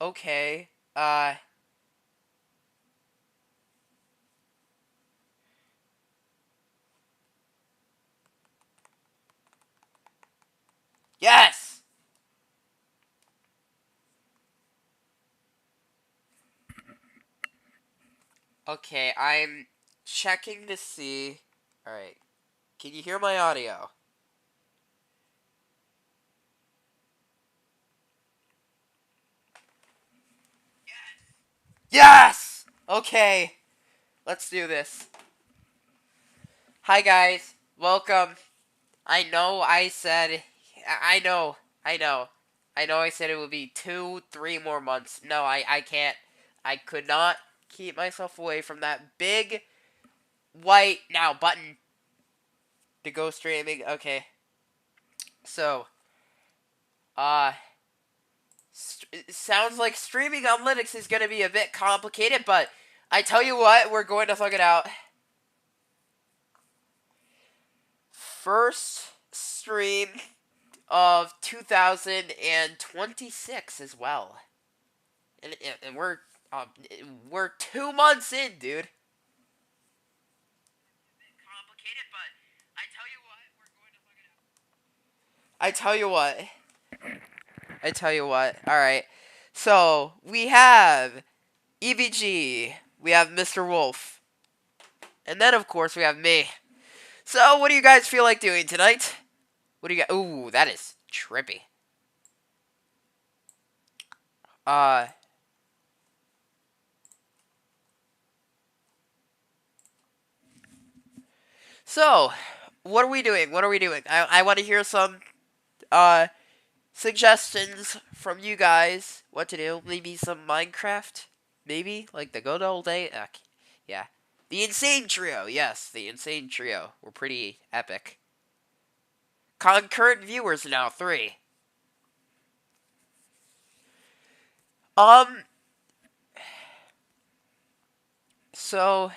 Okay. Yes! Okay, I'm checking to see. Alright. Can you hear my audio? Yes! Okay. Let's do this. Hi, guys. Welcome. I know I said. I know. I know. I know I said it would be 2, 3 more months. No, I can't. I could not keep myself away from that big white now button to go streaming. Okay. So, uh, it sounds like streaming on Linux is going to be a bit complicated, but I tell you what, we're going to thug it out. First stream of 2026 as well. And um, we're 2 months in, dude. Complicated, but I tell you what, we're going to thug it out. I tell you what. I tell you what. All right. So we have EBG. We have Mr. Wolf. And then, of course, we have me. So, what do you guys feel like doing tonight? What do you got? Ooh, that is trippy. Uh, so, what are we doing? What are we doing? I want to hear some, uh, suggestions from you guys. What to do? Maybe some Minecraft? Maybe? Like the good old day? Yeah. The Insane Trio. Yes, the Insane Trio. We're pretty epic. Concurrent viewers now, 3. Um, so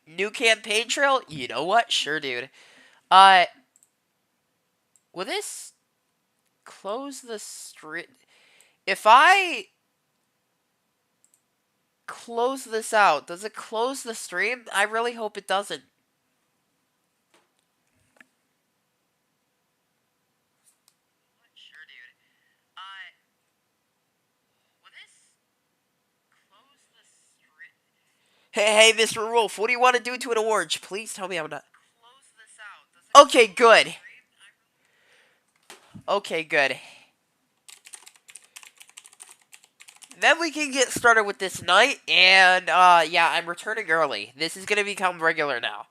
new campaign trail? You know what? Sure, dude. Uh, will this close the stream? If I close this out, does it close the stream? I really hope it doesn't. Sure, dude. Will this close the stream? Hey, Mr. Wolf, what do you want to do to an orange? Please tell me I'm not. Close this out. Okay, good. Okay, good. Then we can get started with this night, and, yeah, I'm returning early. This is gonna become regular now.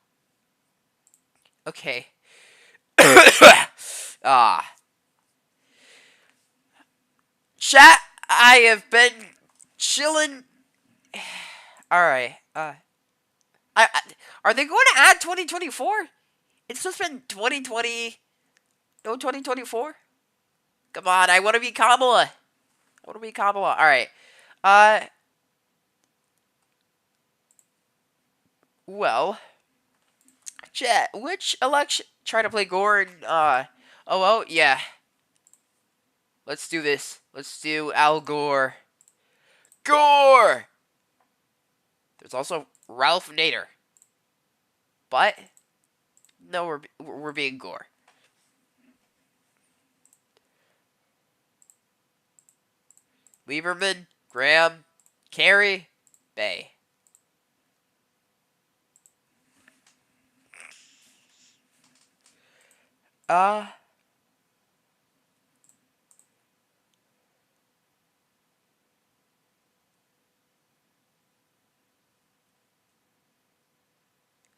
Okay. Ah. Chat, I have been chilling. Alright, are they going to add 2024? It's just been 2020, no 2024? Come on, I want to be Kamala. I want to be Kamala. Alright, uh, well, chat, which election? Try to play Gore and, oh, yeah. Let's do this. Let's do Al Gore. Gore! There's also Ralph Nader. But, no, we're being Gore. Lieberman, Graham, Carey, Bay. Uh,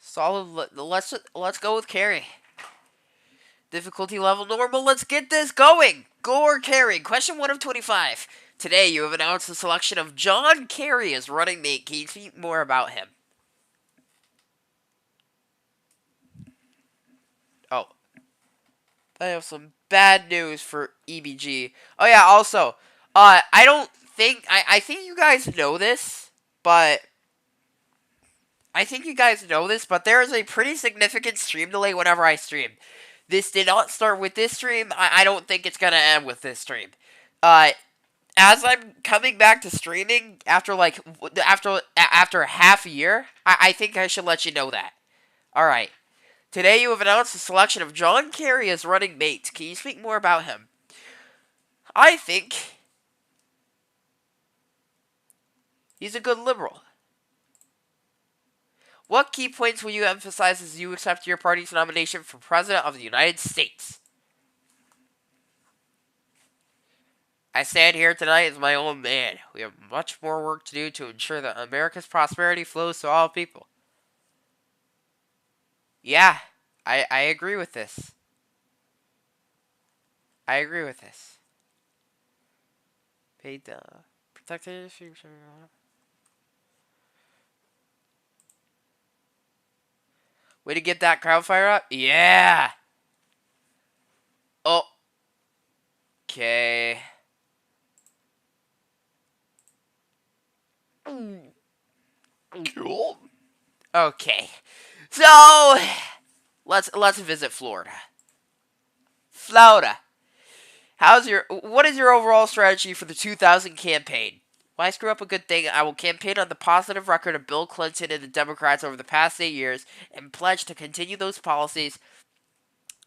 solid. Let's go with Carey. Difficulty level normal. Let's get this going. Gore Carey. Question 1 of 25. Today you have announced the selection of John Kerry as running mate. Can you speak more about him? Oh, I have some bad news for EBG. Oh yeah. Also, I don't think I think you guys know this, but I think you guys know this, but there is a pretty significant stream delay whenever I stream. This did not start with this stream. I don't think it's gonna end with this stream. Uh, as I'm coming back to streaming after after half a year, I think I should let you know that. All right. Today you have announced the selection of John Kerry as running mate. Can you speak more about him? I think he's a good liberal. What key points will you emphasize as you accept your party's nomination for President of the United States? I stand here tonight as my own man. We have much more work to do to ensure that America's prosperity flows to all people. Yeah, I agree with this. I agree with this. Paid the protected industry. Way to get that crowd fire up? Yeah. Oh. Okay. Cool. Okay. So let's visit Florida. Florida. What is your overall strategy for the 2000 campaign? When I screw up a good thing, I will campaign on the positive record of Bill Clinton and the Democrats over the past 8 years and pledge to continue those policies.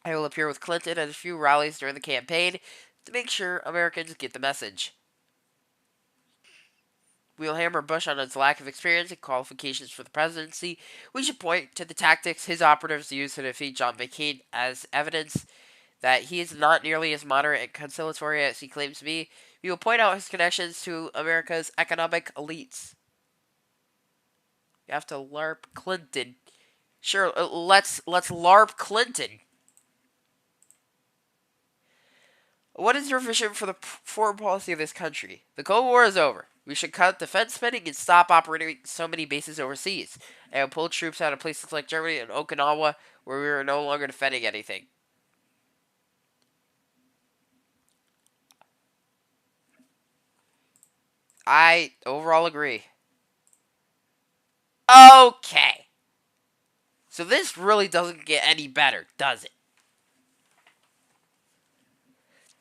I will appear with Clinton at a few rallies during the campaign to make sure Americans get the message. We will hammer Bush on his lack of experience and qualifications for the presidency. We should point to the tactics his operatives used to defeat John McCain as evidence that he is not nearly as moderate and conciliatory as he claims to be. We will point out his connections to America's economic elites. You have to LARP Clinton. Sure, let's LARP Clinton. What is your vision for the foreign policy of this country? The Cold War is over. We should cut defense spending and stop operating so many bases overseas, and pull troops out of places like Germany and Okinawa, where we are no longer defending anything. I overall agree. Okay. So this really doesn't get any better, does it?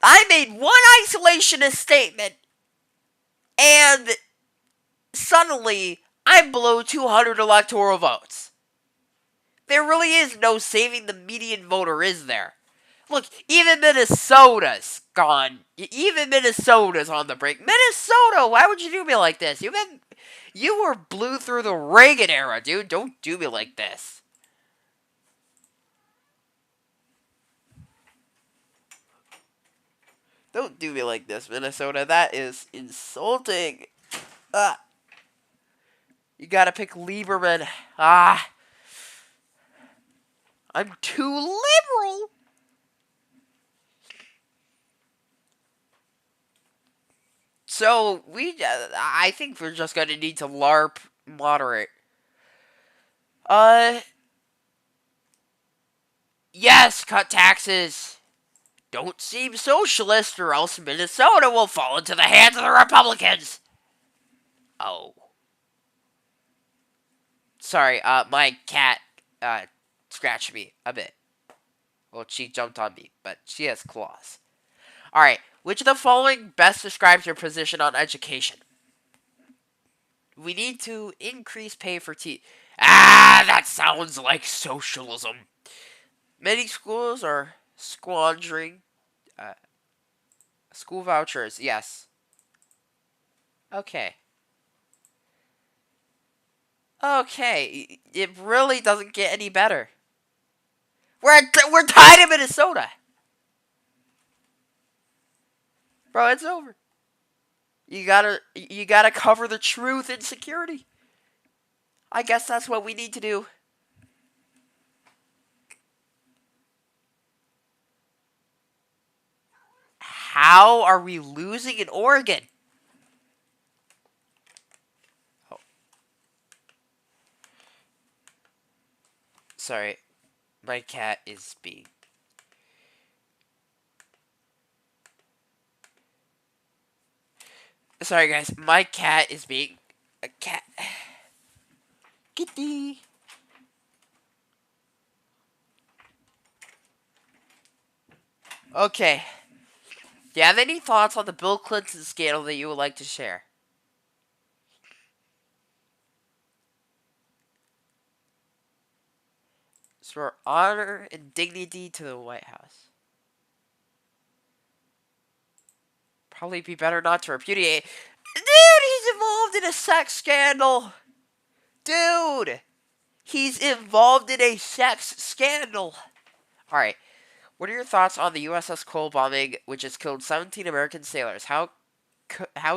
I made one isolationist statement, and suddenly I'm below 200 electoral votes. There really is no saving the median voter, is there? Look, even Minnesota's gone. Even Minnesota's on the brink. Minnesota, why would you do me like this? You were blue through the Reagan era, dude. Don't do me like this. Don't do me like this, Minnesota. That is insulting. Ah. You gotta pick Lieberman. Ah. I'm too liberal. So, I think we're just gonna need to LARP moderate. Yes, cut taxes. Don't seem socialist or else Minnesota will fall into the hands of the Republicans. Oh. Sorry, my cat, scratched me a bit. Well, she jumped on me, but she has claws. Alright, which of the following best describes your position on education? We need to increase pay for that sounds like socialism. Many schools are squandering school vouchers, yes. Okay. Okay, it really doesn't get any better. We're tied in Minnesota. Bro, it's over. You gotta cover the truth in security. I guess that's what we need to do. How are we losing in Oregon? Oh. Sorry. My cat is being... Sorry, guys. My cat is being... A cat... Kitty. Okay. Do you have any thoughts on the Bill Clinton scandal that you would like to share? Restore honor and dignity to the White House. Probably be better not to repudiate. Dude, he's involved in a sex scandal. Dude, he's involved in a sex scandal. Alright, what are your thoughts on the USS Cole bombing, which has killed 17 American sailors? How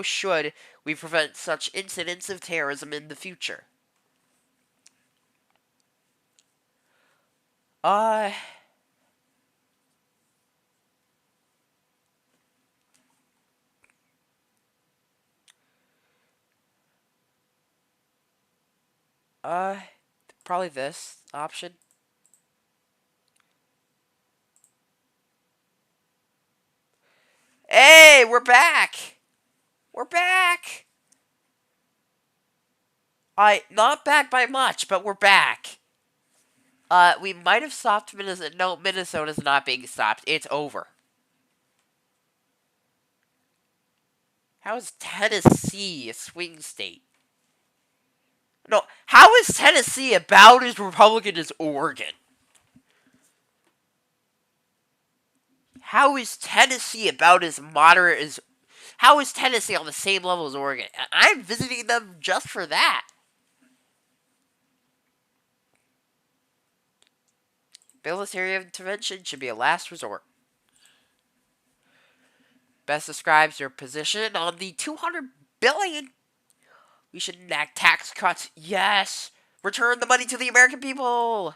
should we prevent such incidents of terrorism in the future? Uh, uh, Probably this option. Hey, we're back! We're back! Not back by much, but we're back. We might have stopped Minnesota. No, Minnesota's not being stopped. It's over. How is Tennessee a swing state? No, how is Tennessee about as Republican as Oregon? How is Tennessee about as moderate as... How is Tennessee on the same level as Oregon? I'm visiting them just for that. Military intervention should be a last resort. Best describes your position on the 200 billion. We should enact tax cuts. Yes. Return the money to the American people.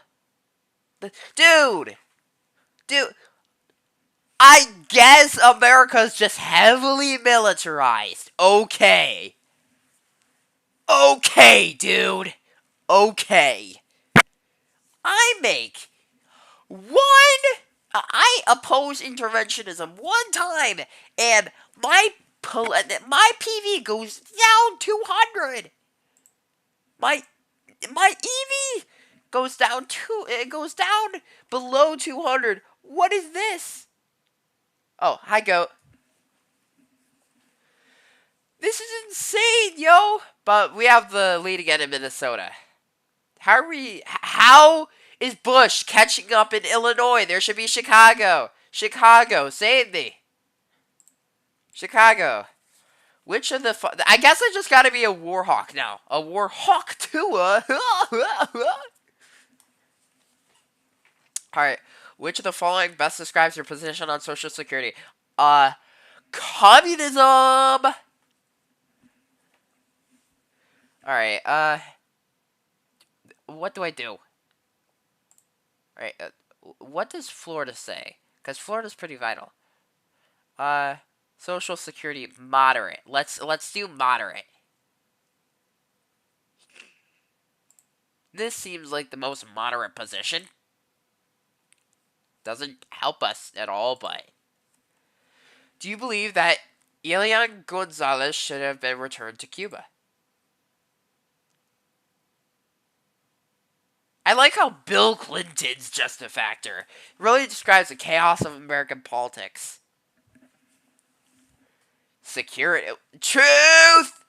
Dude. I guess America's just heavily militarized. Okay. Okay, dude. Okay. I make one. I oppose interventionism one time, and my PV goes down 200. My EV goes down it goes down below 200. What is this? Oh, hi goat. This is insane, yo. But we have the lead again in Minnesota. How is Bush catching up in Illinois? There should be Chicago. Chicago, save me. Chicago. Which of the... I guess I just gotta be a Warhawk now. A Warhawk too. Alright. Which of the following best describes your position on Social Security? Communism! Alright, what do I do? Alright, what does Florida say? Because Florida's pretty vital. Social Security, moderate. Let's do moderate. This seems like the most moderate position. Doesn't help us at all, but... Do you believe that Elian Gonzalez should have been returned to Cuba? I like how Bill Clinton's just a factor. It really describes the chaos of American politics. Security. Truth!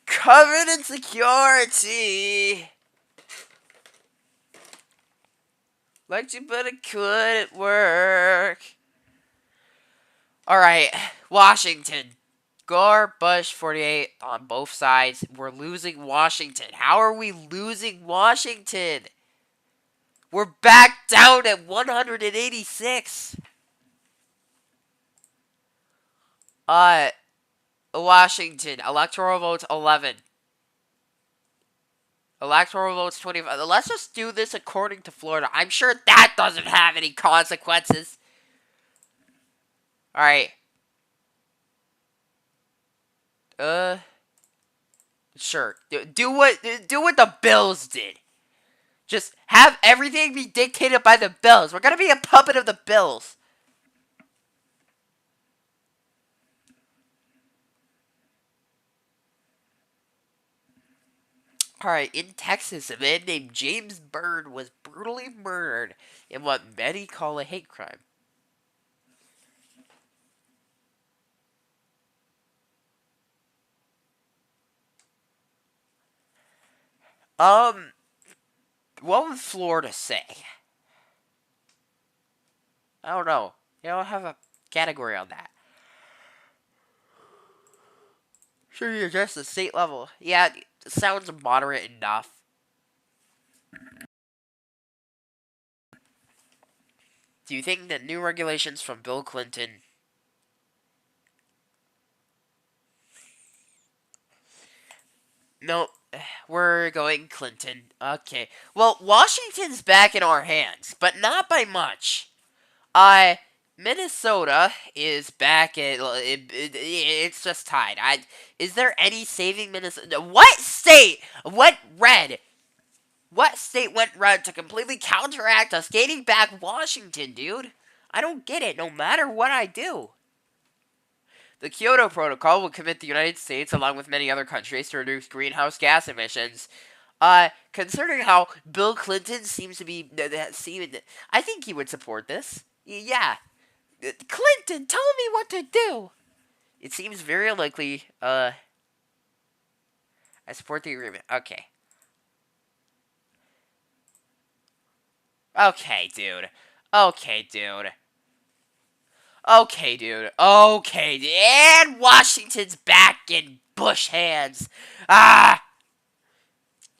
Covenant security! Like you, but it couldn't work. Alright, Washington. Gore, Bush, 48 on both sides. We're losing Washington. How are we losing Washington? We're back down at 186. Washington. Electoral votes 11. Electoral votes 25. Let's just do this according to Florida. I'm sure that doesn't have any consequences. Alright. Sure. Do what the Bills did. Just have everything be dictated by the Bills. We're gonna be a puppet of the Bills. Alright, in Texas, a man named James Byrd was brutally murdered in what many call a hate crime. Um, what would Florida say? I don't know. They don't have a category on that. Should you adjust the state level? Yeah, it sounds moderate enough. Do you think that new regulations from Bill Clinton... No, we're going Clinton. Okay. Well, Washington's back in our hands, but not by much. Uh, Minnesota is back at... it's just tied. Is there any saving Minnesota? What state? What red? What state went red to completely counteract us gaining back Washington, dude? I don't get it, no matter what I do. The Kyoto Protocol will commit the United States, along with many other countries, to reduce greenhouse gas emissions. Considering how Bill Clinton seems to be... I think he would support this. Yeah. Clinton, tell me what to do! It seems very unlikely, I support the agreement. Okay. Okay, dude. Okay, dude. Okay, dude. Okay, and Washington's back in Bush hands. Ah!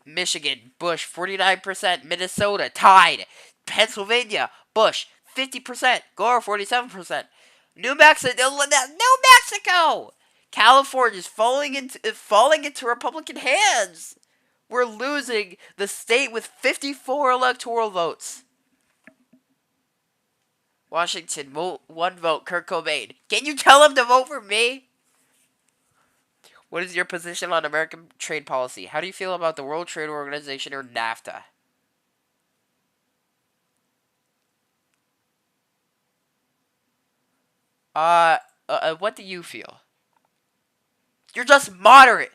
Michigan, Bush, 49%. Minnesota, tied. Pennsylvania, Bush, 50%. Gore, 47%. New Mexico! California's falling into Republican hands. We're losing the state with 54 electoral votes. Washington, one vote, Kurt Cobain. Can you tell him to vote for me? What is your position on American trade policy? How do you feel about the World Trade Organization or NAFTA? What do you feel? You're just moderate.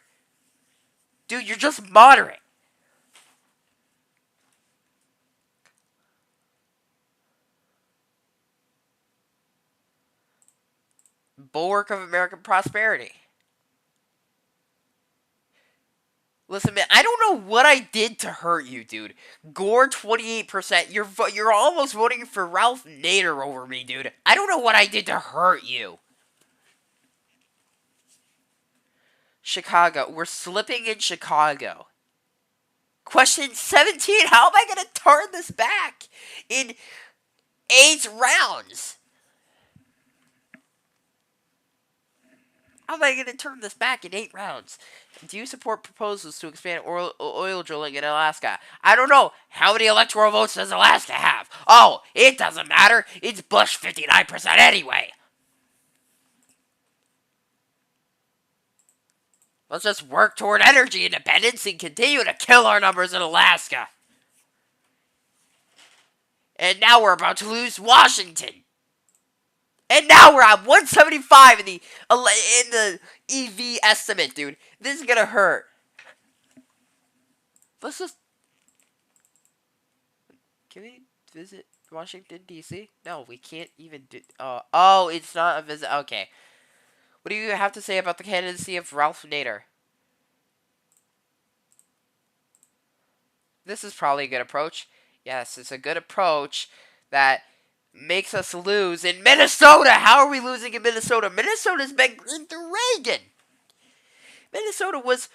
Dude, you're just moderate. Bulwark of American prosperity. Listen, man, I don't know what I did to hurt you, dude. Gore, 28%. You're almost voting for Ralph Nader over me, dude. I don't know what I did to hurt you. Chicago. We're slipping in Chicago. Question 17. How am I going to turn this back in 8 rounds? How am I going to turn this back in 8 rounds? Do you support proposals to expand oil drilling in Alaska? I don't know. How many electoral votes does Alaska have? Oh, it doesn't matter. It's Bush 59% anyway. Let's just work toward energy independence and continue to kill our numbers in Alaska. And now we're about to lose Washington. And now we're at 175 in the EV estimate, dude. This is gonna hurt. Let's just... Can we visit Washington, D.C.? No, we can't even do... Oh, it's not a visit. Okay. What do you have to say about the candidacy of Ralph Nader? This is probably a good approach. Yes, it's a good approach that makes us lose in Minnesota. How are we losing in Minnesota? Minnesota's been green through Reagan. Minnesota was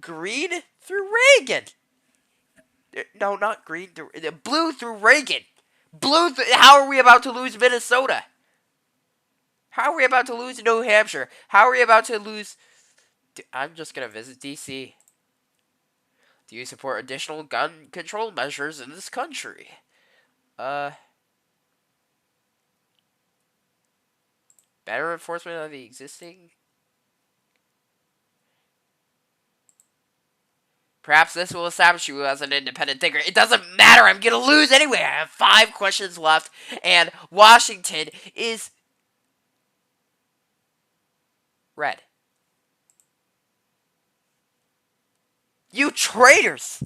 green through Reagan. No, not green through... Blue through Reagan. How are we about to lose Minnesota? How are we about to lose New Hampshire? How are we about to lose... I'm just going to visit D.C. Do you support additional gun control measures in this country? Better enforcement of the existing... Perhaps this will establish you as an independent thinker. It doesn't matter. I'm going to lose anyway. I have 5 questions left. And Washington is... red. You traitors!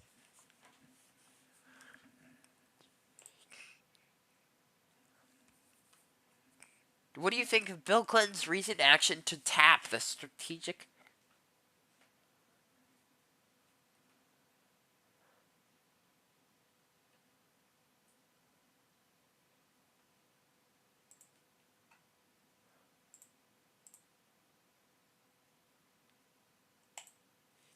What do you think of Bill Clinton's recent action to tap the strategic...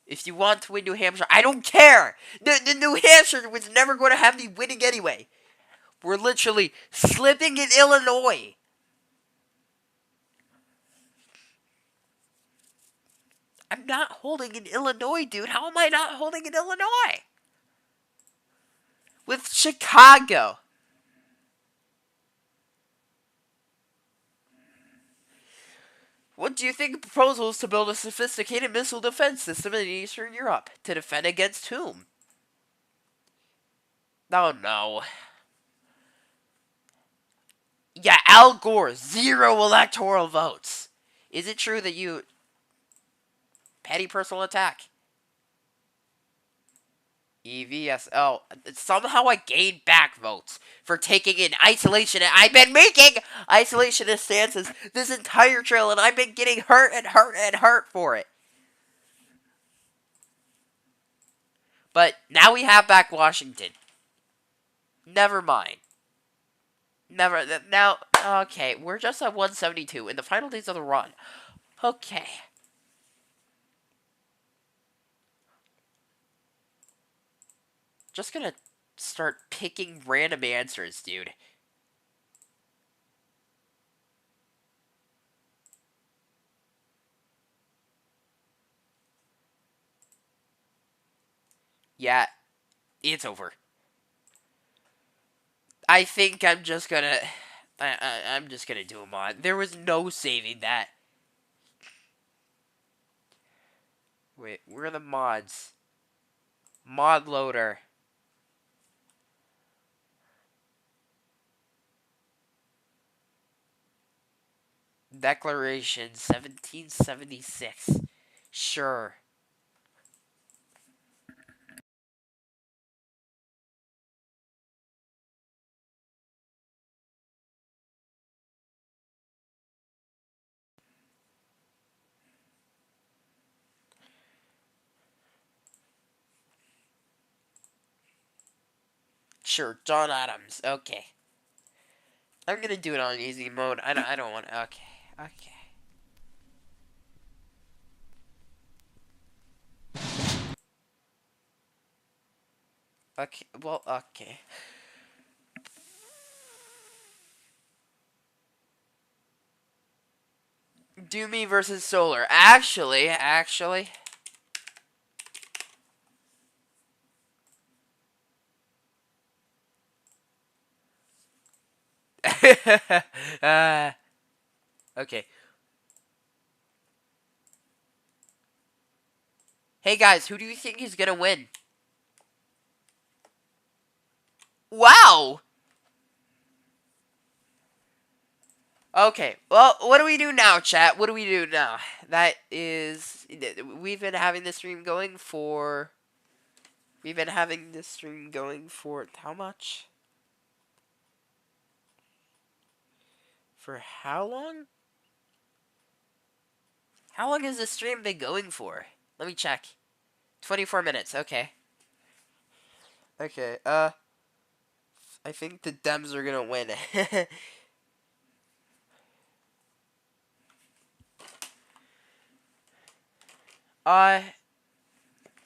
If you want to win New Hampshire, I don't care! The New Hampshire was never going to have me winning anyway. We're literally slipping in Illinois. I'm not holding in Illinois, dude. How am I not holding in Illinois? With Chicago. What do you think of proposals to build a sophisticated missile defense system in Eastern Europe? To defend against whom? Oh no. Yeah, Al Gore, 0 electoral votes. Is it true that you... Petty personal attack. EVSL. Somehow I gained back votes for taking an isolation. I've been making isolationist stances this entire trail, and I've been getting hurt and hurt and hurt for it. But now we have back Washington. Never mind. Never. Now, okay, we're just at 172 in the final days of the run. Okay. Just gonna start picking random answers, dude. Yeah, it's over. I think I'm just gonna... I'm just gonna do a mod. There was no saving that. Wait, where are the mods? Mod loader. Declaration 1776. Sure. Sure, John Adams. Okay. I'm gonna do it on easy mode. I don't want... Okay. Okay. Okay, well, okay. Do me versus Solar. Actually. uh, okay. Hey guys, who do you think is gonna win? Wow! Okay, well, what do we do now, chat? What do we do now? That is... We've been having this stream going for... We've been having this stream going for... How much? For how long? How long has this stream been going for? Let me check. 24 minutes, okay. Okay, I think the Dems are gonna win.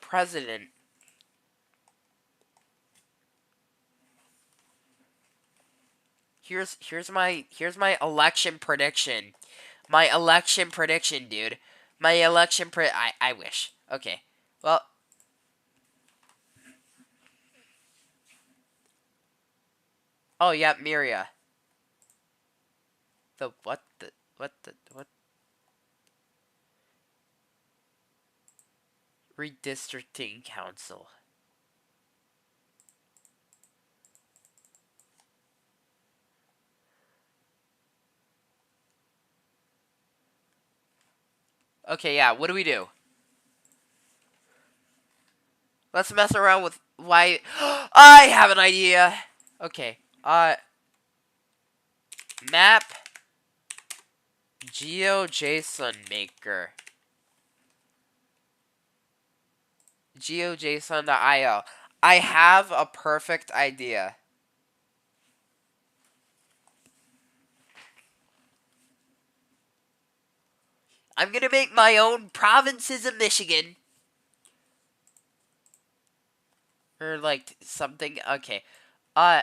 President. Here's my election prediction. My election prediction, dude. My election I wish. Okay. Well, oh yeah, Miria. The what the what redistricting council. Okay, yeah, what do we do? Let's mess around with why. I have an idea. Okay. Map GeoJSON maker. GeoJSON.io. I have a perfect idea. I'm gonna make my own provinces of Michigan. Or like something. Okay. Uh,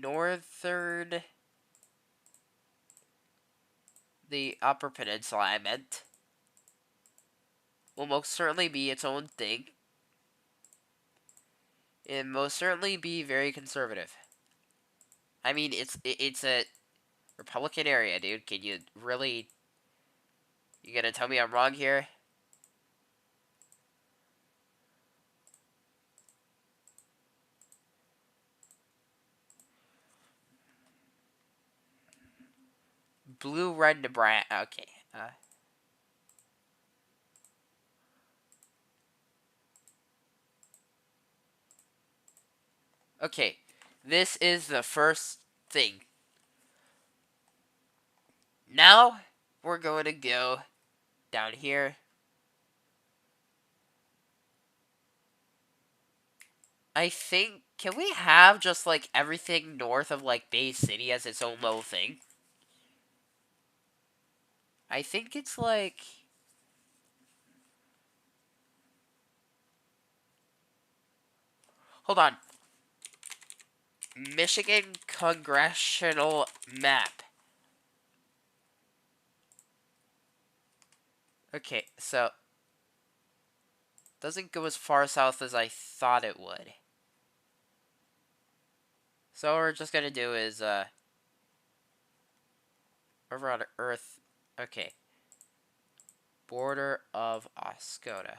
northern. The Upper Peninsula, I meant, will most certainly be its own thing. And most certainly be very conservative. I mean, it's a Republican area, dude. Can you really? You gonna tell me I'm wrong here? Blue, red, Nebraska. Okay. Okay. This is the first thing. Now we're going to go down here. I think. Can we have just like everything north of like Bay City as its own little thing? I think it's like. Hold on. Michigan congressional map. Okay, so doesn't go as far south as I thought it would. So what we're just gonna do is over on Earth. Okay, border of Oscoda.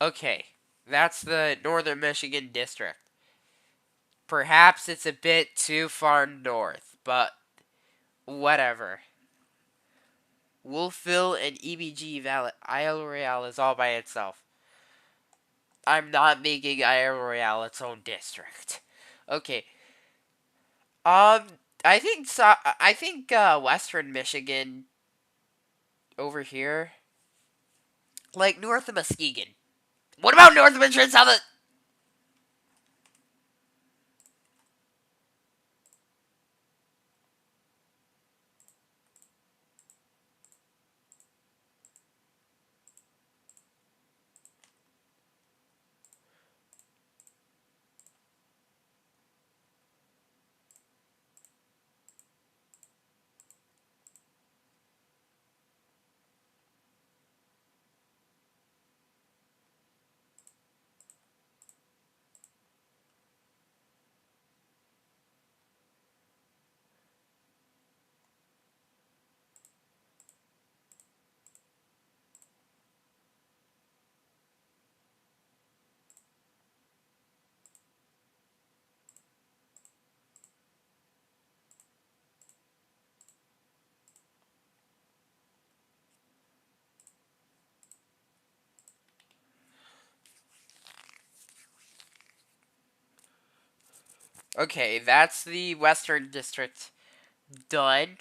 Okay, that's the northern Michigan district. Perhaps it's a bit too far north, but whatever. Wolfville and EBG Valley. Isle Royale is all by itself. I'm not making Isle Royale its own district. Okay. Um, I think Western Michigan over here, like north of Muskegon. What about north of Michigan, south of? Okay, that's the Western District done.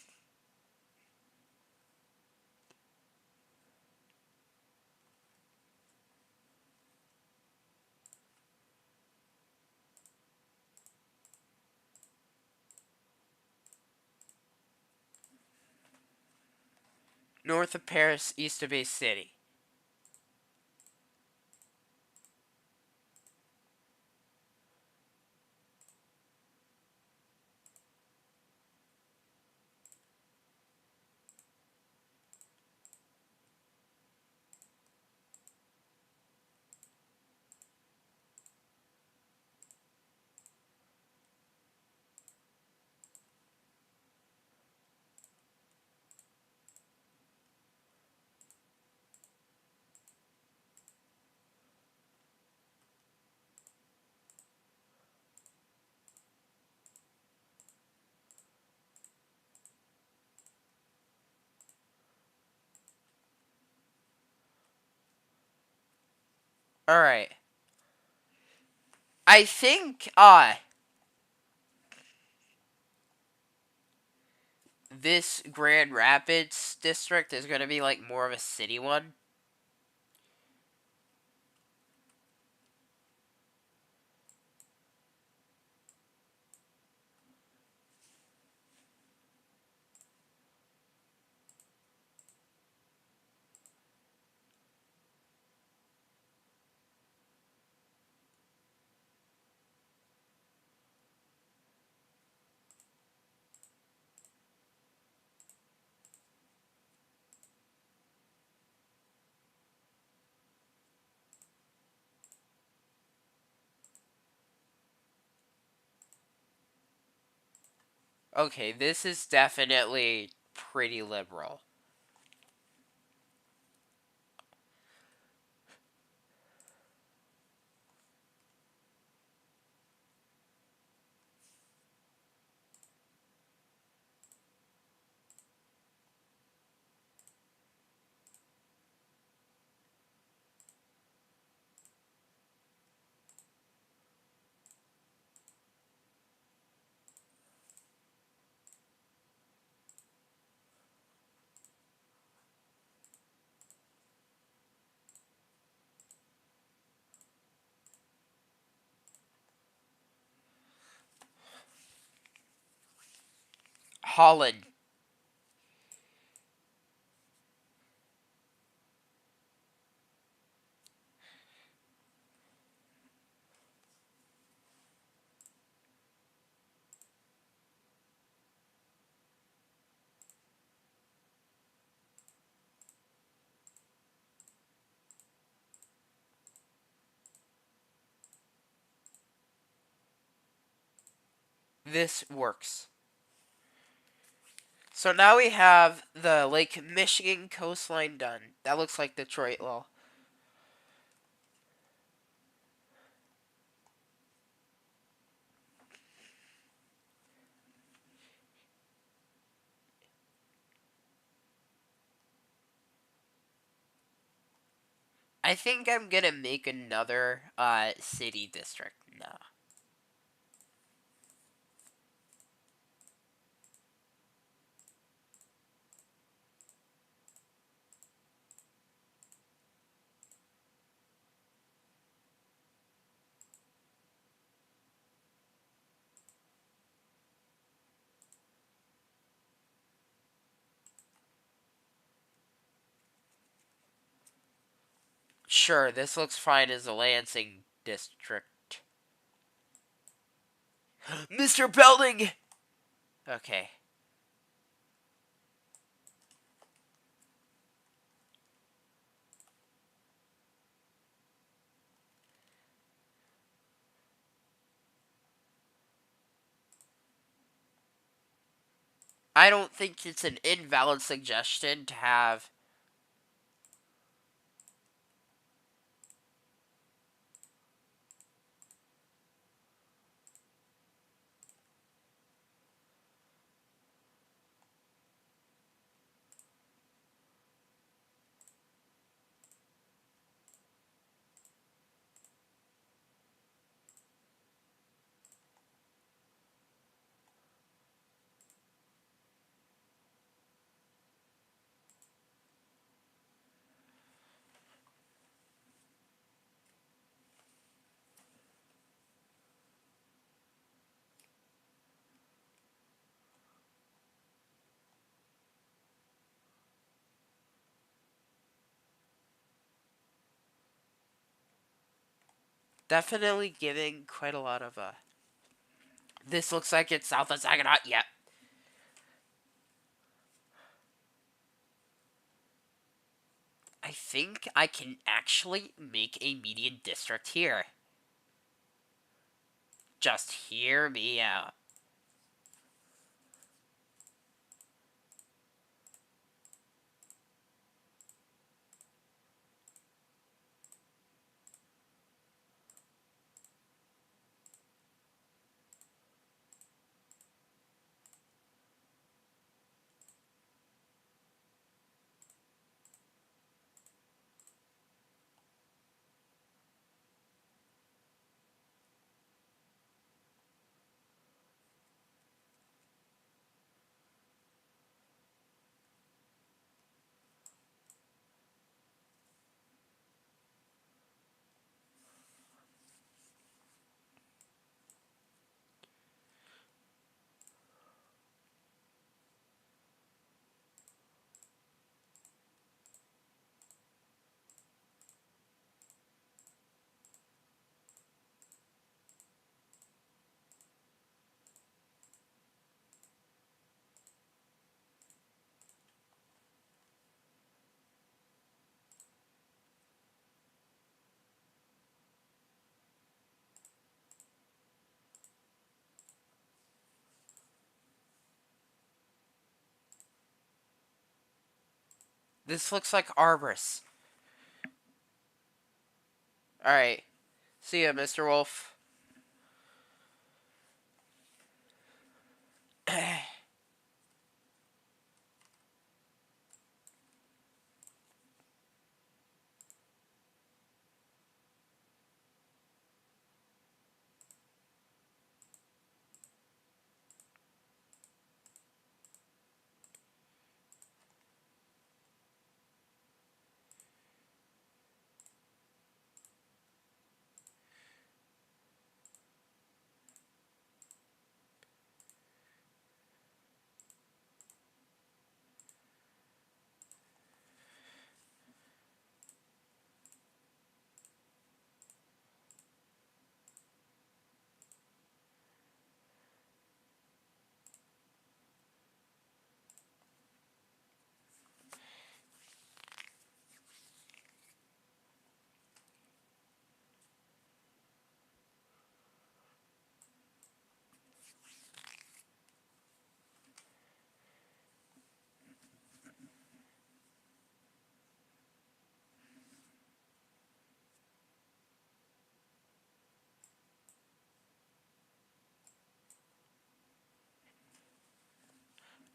North of Paris, east of Bay City. Alright. I think, this Grand Rapids district is gonna be, like, more of a city one. Okay, this is definitely pretty liberal. Holland. This works. So now we have the Lake Michigan coastline done. That looks like Detroit law. I think I'm gonna make another city district now. Sure, this looks fine as a Lansing district. Mr. Belding! Okay. I don't think it's an invalid suggestion to have. Definitely giving quite a lot of This looks like it's south of Saginaw. Yep. I think I can actually make a median district here. Just hear me out. This looks like Arborus. Alright. See ya, Mr. Wolf.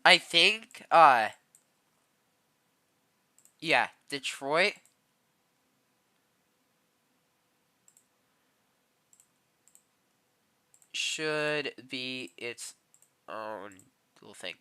I think, yeah, Detroit should be its own little thing.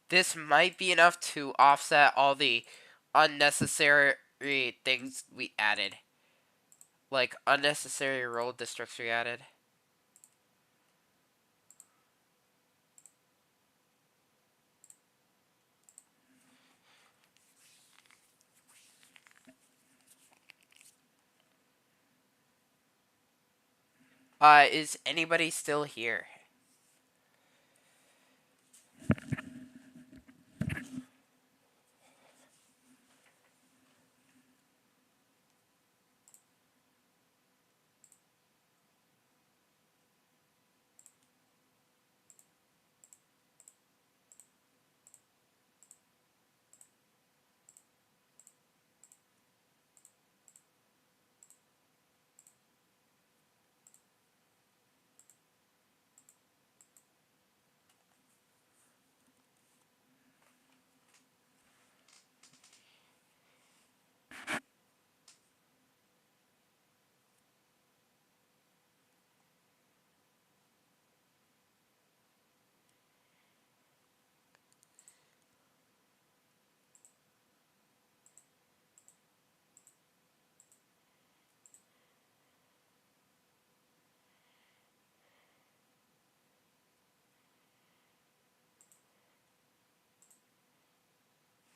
This might be enough to offset all the unnecessary things we added. Like, unnecessary road districts we added. Is anybody still here?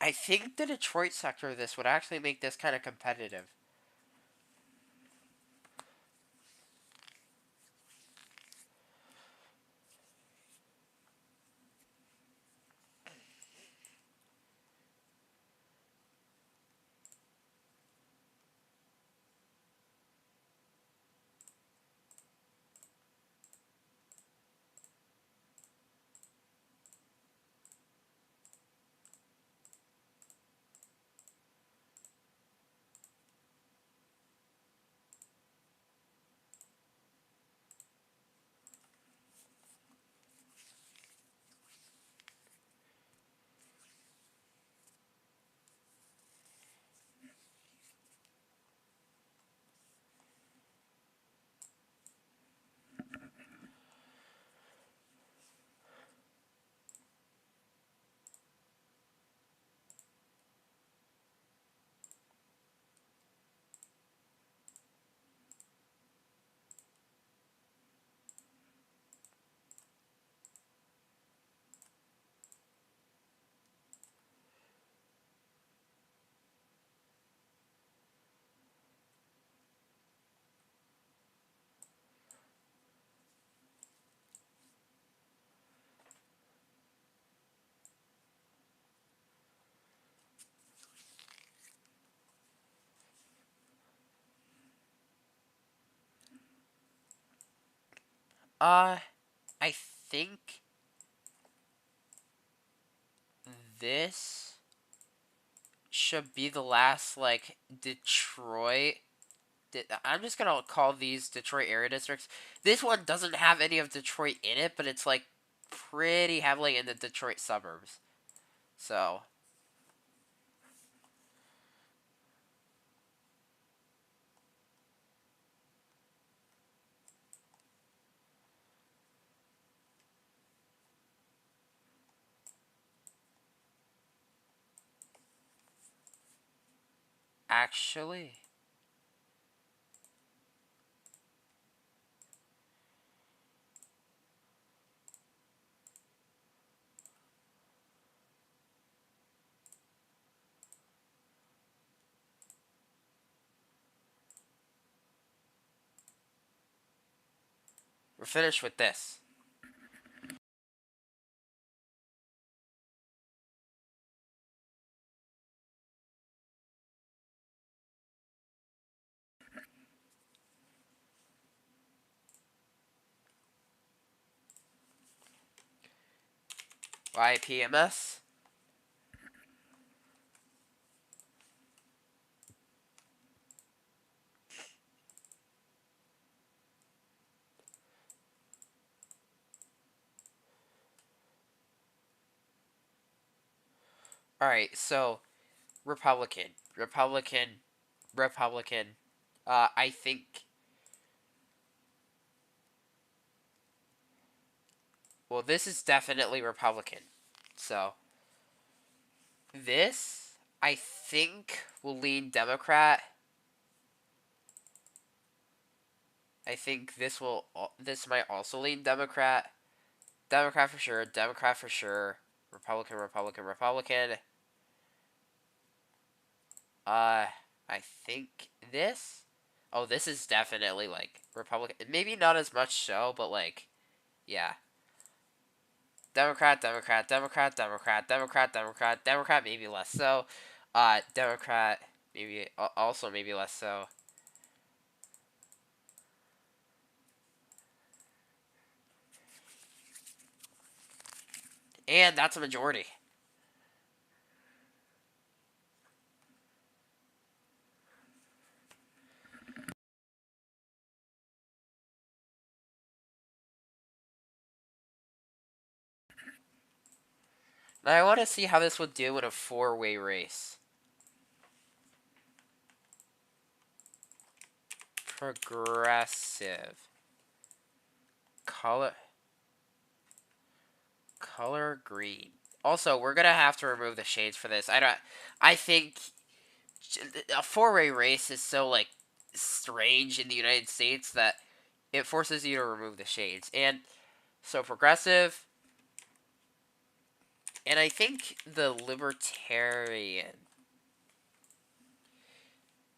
I think the Detroit sector of this would actually make this kind of competitive. Uh, I think this should be the last, like, Detroit. I'm just gonna call these Detroit area districts. This one doesn't have any of Detroit in it, but it's, like, pretty heavily in the Detroit suburbs. So, actually. We're finished with this. YPMS. Alright, so Republican. Republican. Republican. I think. Well, this is definitely Republican. So, this, I think, will lean Democrat. I think this might also lean Democrat. Democrat for sure. Democrat for sure. Republican, Republican, Republican. Uh, I think this. Oh, this is definitely like Republican. Maybe not as much so, but like, yeah. Democrat, Democrat, Democrat, Democrat, Democrat, Democrat, Democrat. Maybe less so. Democrat. Maybe also maybe less so. And that's a majority. Now I want to see how this would do in a four-way race. Progressive. Color. Color green. Also, we're gonna have to remove the shades for this. I don't. I think a four-way race is so like strange in the United States that it forces you to remove the shades. And so progressive. And I think the libertarian,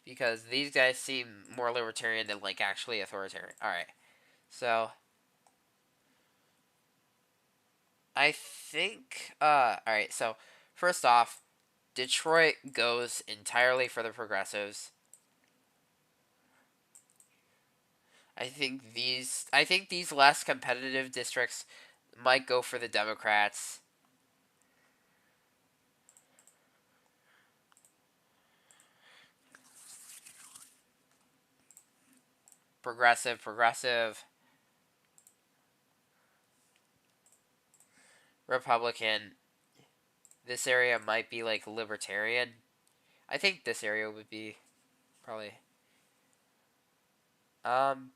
because these guys seem more libertarian than like actually authoritarian. All right, so I think all right. So first off, Detroit goes entirely for the progressives. I think these less competitive districts might go for the Democrats. Progressive, Republican. This area might be like libertarian. I think this area would be probably um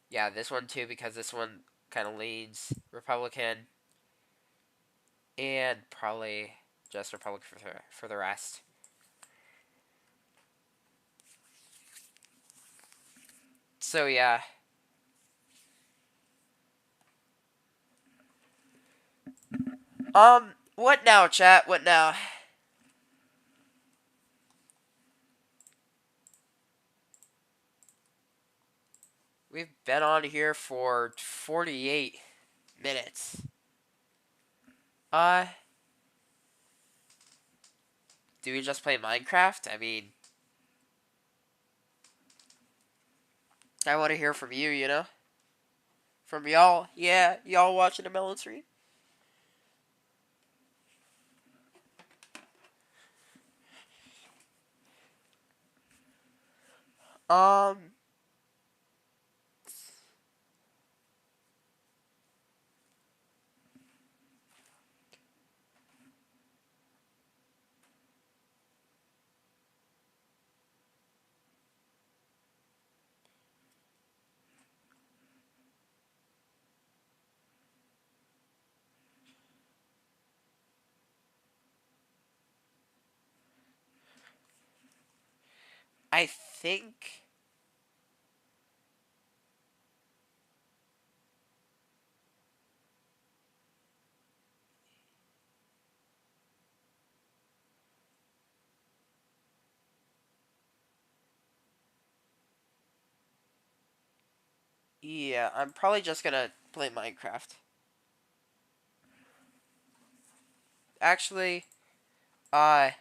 yeah, this one too because this one kind of leans Republican and probably just Republican for the rest. So yeah. What now, chat? What now? We've been on here for 48 minutes. Uh, do we just play Minecraft? I mean, I want to hear from you, you know? From y'all. Yeah, y'all watching the melon stream? Um, I think. Yeah, I'm probably just gonna play Minecraft. Actually, uh,